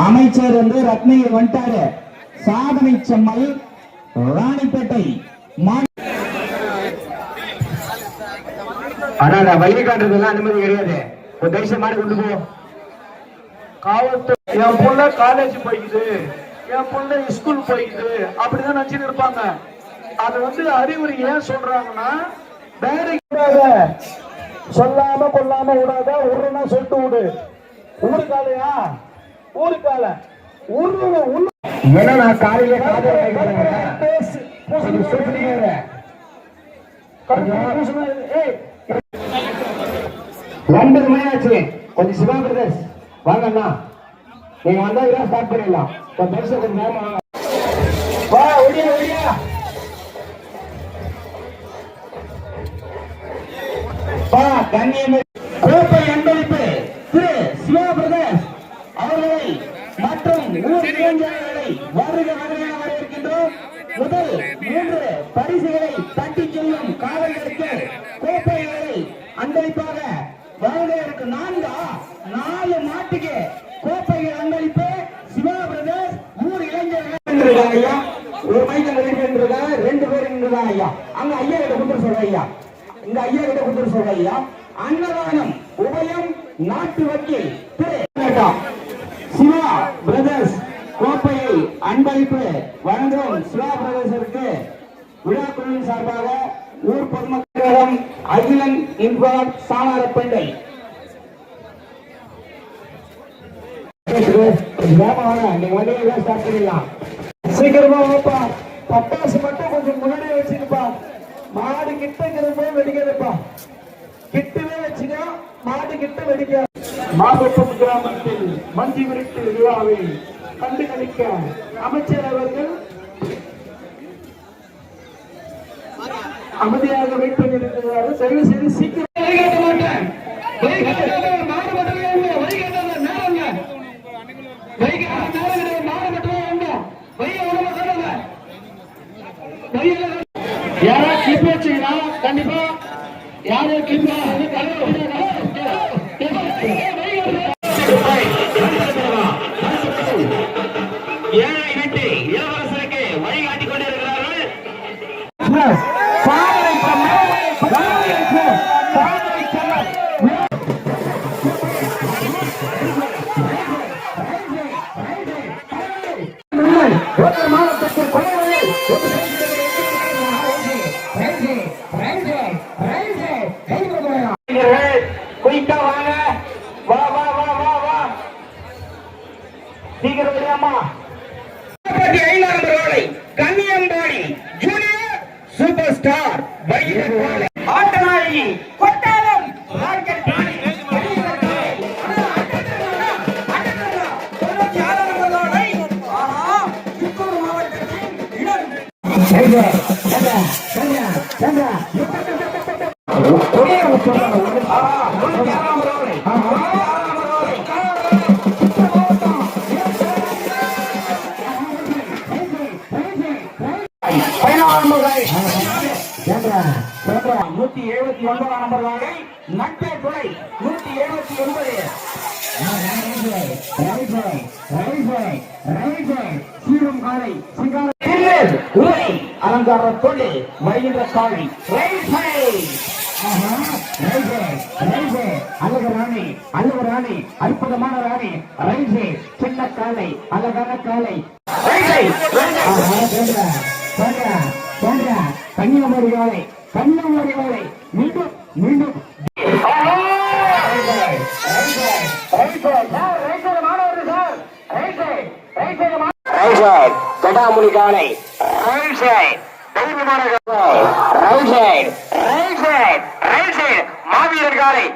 அமைச்சர் வந்து ரத்னகிரி வந்துட்டாரு. சாதனை செம்மல் ராணிப்பேட்டை வழி காட்டுறதுலாம் அனுமதி கிடையாது. ஒரு தயவுசெய்து மாடி கொண்டு போ. காவல்துறை என் பொண்ணு காலேஜ் போய்க்குது, என் பொண்ணு ஸ்கூல் போய்க்குது அப்படிதான் நினைச்சுட்டு இருப்பாங்க. அது வந்து அறிவுரை ஏன் சொல்றாங்கன்னா, சொல்லாம கொல்லாம விடாத, உருன்னா சொல்லிட்டு விடு. ஊருக்காலையா ஊருக்கால என்ன காலையில 2 மணி ஆச்சு. கொஞ்சம் சிவா பிரதர்ஸ் வாங்கண்ணா, நீங்க வந்தா இதெல்லாம் ஸ்டார்ட் பண்ணிடலாம். கொஞ்சம் நேரம் வாங்க. வா ஒடியா ஒடியா. கோப்பை அன்பளிப்பு திரு சிவா பிரதர்ஸ் அவர்களை மற்றும் வருக வருக வரவேற்கின்றோம். முதல் 3 பரிசுகளை தட்டி செல்லும் காவலர்களுக்கு கோப்பைகளை அன்பளிப்பாக வழங்குவதற்கு 4 மாட்டுக்கு கோப்பைகள் அன்பளிப்பு. சிவா பிரதர்ஸ் 3 இளைஞர்கள் ஐயா, ஒரு மைக்கல் 2 பேர் நின்றுதான் ஐயா. அங்க ஐயா கிட்ட கொடுத்து சொல்ற ஐயா, இந்த ஐயா கிட்ட கொடுத்து சொல்ற ஐயா. அன்னதானம் உபயம் நாட்டு வக்கீல் திரு சிவா பிரதர்ஸ் கோப்பையை அன்பளிப்பு வழங்கும். சிவா பிரதர்ஸருக்கு விழா குழுவின் சார்பாக ஊர் பொதுமக்களிடம் அகிலன் இன்பார் சாணாரப்பேட்டை சீக்கிரமா வாப்பா. பட்டாசு மட்டும் கொஞ்சம் முன்னாடி வச்சுக்கப்பா. மாடு கிட்ட போய் வெடிக்கிறப்பா, கிட்டவே வச்சுக்க, மாடு கிட்ட வெடிக்க. மாபெட்டம் கிராமத்தில் மஞ்சி விருட்டு விழாவை கண்டு கழிக்க அமைச்சர் அவர்கள் அமைதியாக வெயிட் பண்ணியிருக்கிறார். தயவு செய்து சீக்கிரம் யாரா கிளிப் வச்சீங்கன்னா கண்டிப்பா யாரோ கிளிப் ஏழை வெட்டி இளவரசருக்கு வழிகாட்டிக் கொண்டிருக்கிறார்கள். குயிக்கா வாங்க, வா வா வா வா வா, சீக்கிரம் விடாமா. 45 Kanniyambadi junior super star ஆட்டநாயகி கொட்டாலம் number வாங்கை நட்பே துறை 179 சீரும் காலை அலங்கார தொழில் வருகின்ற காலை அழகராணி அற்புதமான ராணி ரைசே சின்ன காலை அழகான காலை கன்னியாகுமரி காலை மீண்டும் மீண்டும் கடாமுனி காலை மாவீரர் காலை